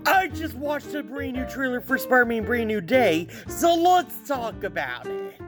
I just watched a brand new trailer for Spider-Man Brand New Day, so let's talk about it.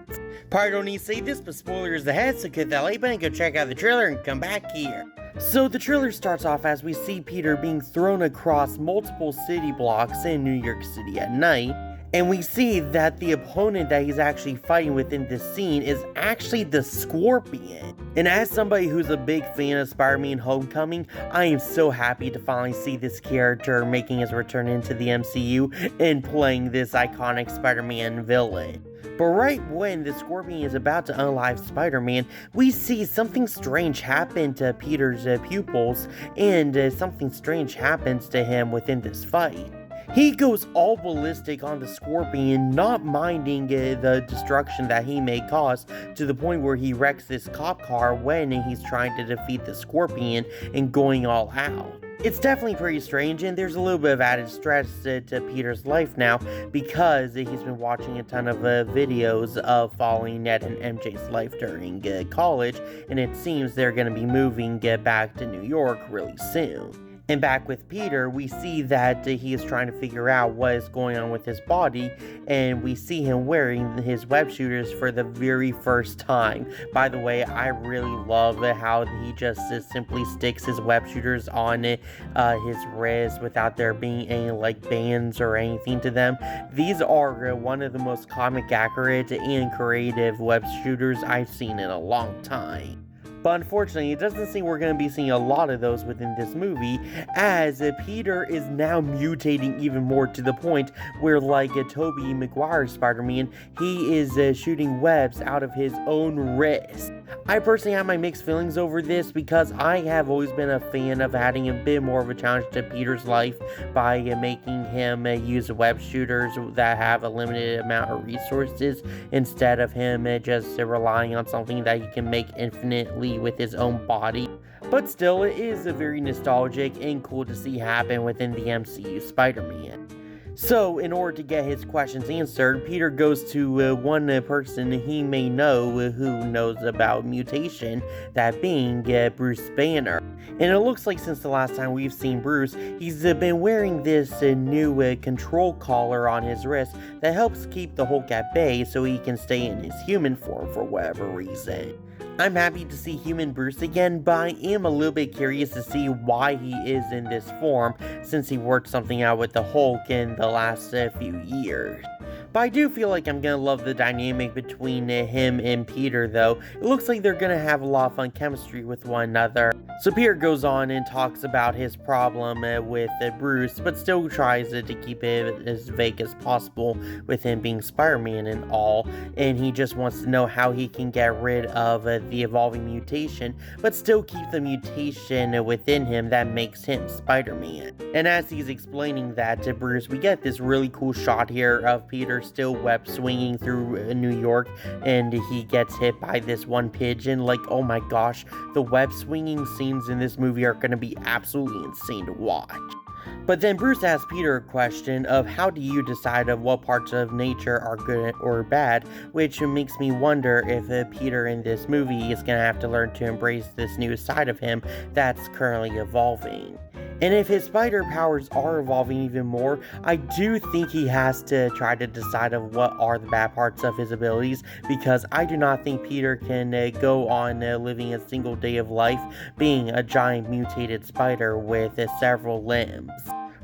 Probably don't need to say this, but spoilers ahead, so hit that like button, go check out the trailer, and come back here. So the trailer starts off as we see Peter being thrown across multiple city blocks in New York City at night, and we see that the opponent that he's actually fighting within this scene is actually the Scorpion. And as somebody who's a big fan of Spider-Man Homecoming, I am so happy to finally see this character making his return into the MCU and playing this iconic Spider-Man villain. But right when the Scorpion is about to unalive Spider-Man, we see something strange happen to Peter's pupils, and something strange happens to him within this fight. He goes all ballistic on the Scorpion, not minding the destruction that he may cause, to the point where he wrecks this cop car when he's trying to defeat the Scorpion and going all out. It's definitely pretty strange, and there's a little bit of added stress to Peter's life now because he's been watching a ton of videos of following Ned and MJ's life during college, and it seems they're going to be moving back to New York really soon. And back with Peter, we see that he is trying to figure out what is going on with his body, and we see him wearing his web shooters for the very first time. By the way, I really love how he just simply sticks his web shooters on his wrist without there being any like bands or anything to them. These are one of the most comic accurate and creative web shooters I've seen in a long time. But unfortunately, it doesn't seem we're going to be seeing a lot of those within this movie, as Peter is now mutating even more to the point where, like Tobey Maguire's Spider-Man, he is shooting webs out of his own wrist. I personally have my mixed feelings over this because I have always been a fan of adding a bit more of a challenge to Peter's life by making him use web shooters that have a limited amount of resources instead of him just relying on something that he can make infinitely with his own body. But still, it is a very nostalgic and cool to see happen within the MCU Spider-Man. So, in order to get his questions answered, Peter goes to one person he may know who knows about mutation, that being Bruce Banner. And it looks like since the last time we've seen Bruce, he's been wearing this new control collar on his wrist that helps keep the Hulk at bay so he can stay in his human form for whatever reason. I'm happy to see human Bruce again, but I am a little bit curious to see why he is in this form since he worked something out with the Hulk in the last few years. But I do feel like I'm going to love the dynamic between him and Peter, though. It looks like they're going to have a lot of fun chemistry with one another. So Peter goes on and talks about his problem with Bruce, but still tries to keep it as vague as possible with him being Spider-Man and all. And he just wants to know how he can get rid of the evolving mutation, but still keep the mutation within him that makes him Spider-Man. And as he's explaining that to Bruce, we get this really cool shot here of Peter still web swinging through New York, and he gets hit by this one pigeon. Like, oh my gosh, the web swinging scenes in this movie are going to be absolutely insane to watch. But then Bruce asks Peter a question of how do you decide of what parts of nature are good or bad, which makes me wonder if Peter in this movie is going to have to learn to embrace this new side of him that's currently evolving. And if his spider powers are evolving even more, I do think he has to try to decide of what are the bad parts of his abilities, because I do not think Peter can go on living a single day of life being a giant mutated spider with several limbs.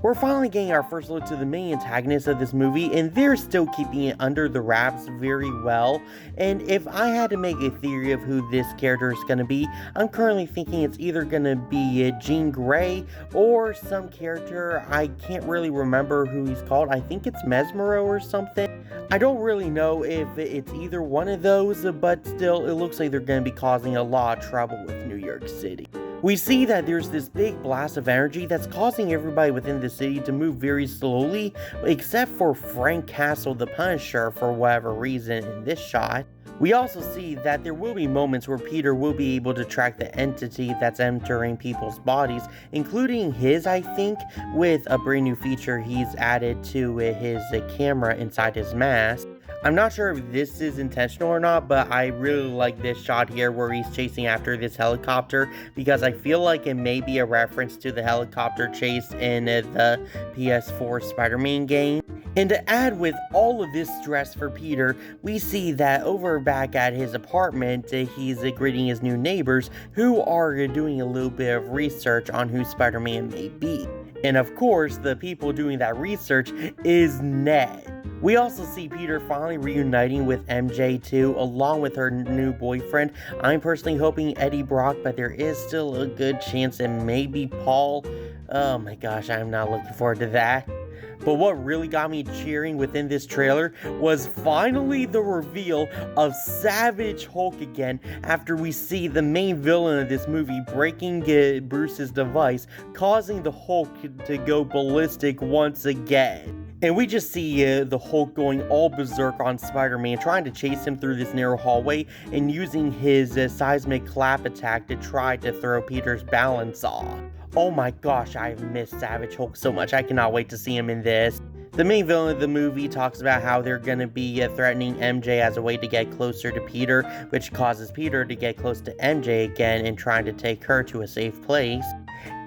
We're finally getting our first look to the main antagonist of this movie, and they're still keeping it under the wraps very well. And if I had to make a theory of who this character is going to be, I'm currently thinking it's either going to be Jean Grey or some character. I can't really remember who he's called. I think it's Mesmero or something. I don't really know if it's either one of those, but still, it looks like they're going to be causing a lot of trouble with New York City. We see that there's this big blast of energy that's causing everybody within the city to move very slowly, except for Frank Castle the Punisher for whatever reason in this shot. We also see that there will be moments where Peter will be able to track the entity that's entering people's bodies, including his, I think, with a brand new feature he's added to his camera inside his mask. I'm not sure if this is intentional or not, but I really like this shot here where he's chasing after this helicopter, because I feel like it may be a reference to the helicopter chase in the PS4 Spider-Man game. And to add with all of this stress for Peter, we see that over back at his apartment, he's greeting his new neighbors who are doing a little bit of research on who Spider-Man may be. And of course, the people doing that research is Ned. We also see Peter finally reuniting with MJ too, along with her new boyfriend. I'm personally hoping Eddie Brock, but there is still a good chance it may be Paul. Oh my gosh, I'm not looking forward to that. But what really got me cheering within this trailer was finally the reveal of Savage Hulk again, after we see the main villain of this movie breaking Bruce's device, causing the Hulk to go ballistic once again. And we just see the Hulk going all berserk on Spider-Man, trying to chase him through this narrow hallway and using his seismic clap attack to try to throw Peter's balance off. Oh my gosh, I've missed Savage Hulk so much. I cannot wait to see him in this. The main villain of the movie talks about how they're going to be threatening MJ as a way to get closer to Peter, which causes Peter to get close to MJ again and trying to take her to a safe place.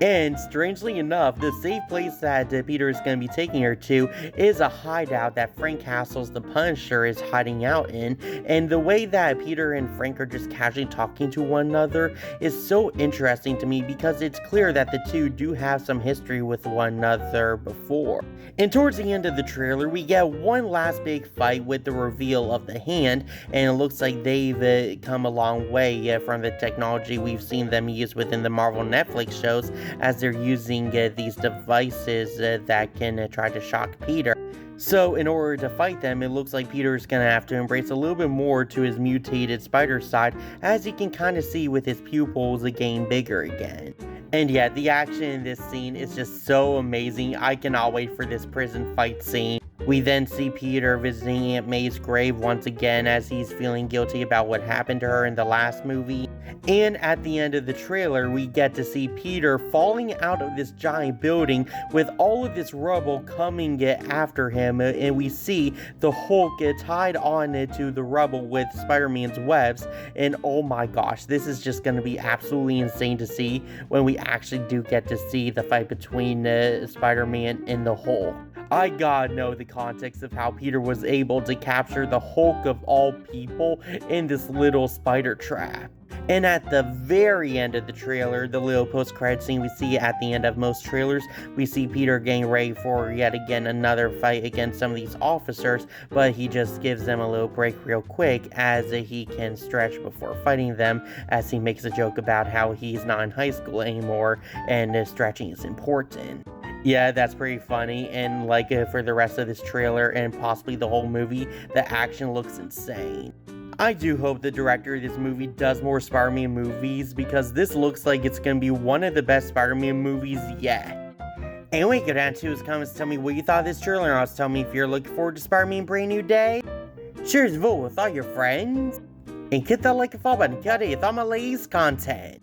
And strangely enough, the safe place that Peter is going to be taking her to is a hideout that Frank Castle's the Punisher is hiding out in. And the way that Peter and Frank are just casually talking to one another is so interesting to me, because it's clear that the two do have some history with one another before. And towards the end of the trailer, we get one last big fight with the reveal of the hand, and it looks like they've come a long way from the technology we've seen them use within the Marvel Netflix shows, as they're using these devices that can try to shock Peter. So in order to fight them, it looks like Peter is going to have to embrace a little bit more to his mutated spider side, as you can kind of see with his pupils getting bigger again. And yeah, the action in this scene is just so amazing. I cannot wait for this prison fight scene. We then see Peter visiting Aunt May's grave once again, as he's feeling guilty about what happened to her in the last movie. And at the end of the trailer, we get to see Peter falling out of this giant building with all of this rubble coming after him, and we see the Hulk tied on to the rubble with Spider-Man's webs. And oh my gosh, this is just going to be absolutely insane to see when we actually do get to see the fight between Spider-Man and the Hulk. I gotta know the context of how Peter was able to capture the Hulk of all people in this little spider trap. And at the very end of the trailer, the little post-credit scene we see at the end of most trailers, we see Peter getting ready for yet again another fight against some of these officers, but he just gives them a little break real quick as he can stretch before fighting them, as he makes a joke about how he's not in high school anymore and stretching is important. Yeah, that's pretty funny, and like for the rest of this trailer and possibly the whole movie, the action looks insane. I do hope the director of this movie does more Spider-Man movies, because this looks like it's going to be one of the best Spider-Man movies yet. Anyway, go down to his comments, tell me what you thought of this trailer, and also tell me if you're looking forward to Spider-Man Brand New Day. Share this vote with all your friends, and hit that like and follow button to get all my latest content.